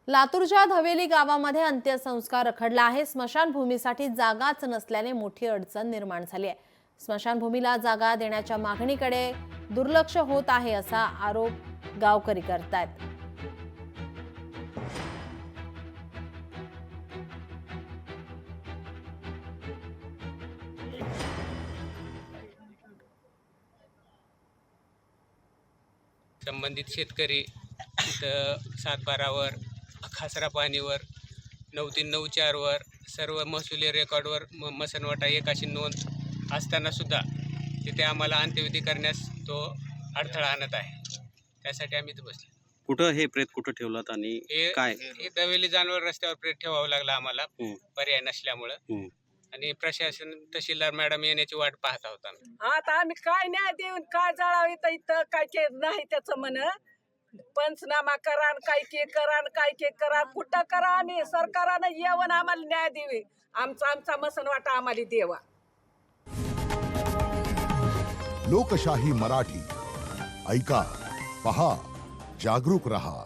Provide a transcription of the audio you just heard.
लातूरच्या धवेली गावामध्ये अंत्यसंस्कार रखडला आहे। स्मशानभूमीसाठी जागाच नसल्याने मोठी अडचण निर्माण झाली आहे। स्मशानभूमीला जागा देण्याच्या मागणीकडे दुर्लक्ष होत आहे असा आरोप गावकरी करतात। संबंधित शेतकरी इथं 7/12वर खासरा पाणीवर 9394वर सर्व महसुली रेकॉर्डवर मसनवाटा एक अशी नोंद असताना सुद्धा तिथे आम्हाला अंत्यविधी करण्यास तो अडथळा आणत आहे। त्यासाठी आम्ही इथे बसलो। कुठं हे प्रेत कुठं ठेवलात आणि काय? हे दवेली जानवर रस्त्यावर प्रेत ठेवावं लागला आम्हाला पर्याय नसल्यामुळं। आणि प्रशासन तहसीलदार मॅडम येण्याची वाट पाहत आहोत आम्ही। आता आम्ही काय न्याय देऊन काय जाळावं इथं काय केलं नाही त्याचं म्हण। पंचनामा करा काय के करा कुठं करा आम्ही सरकारनं येऊन आम्हाला न्याय देवे। आमचा मसनवाटा आम्हाला देवा। लोकशाही मराठी ऐका, पहा, जागरूक रहा।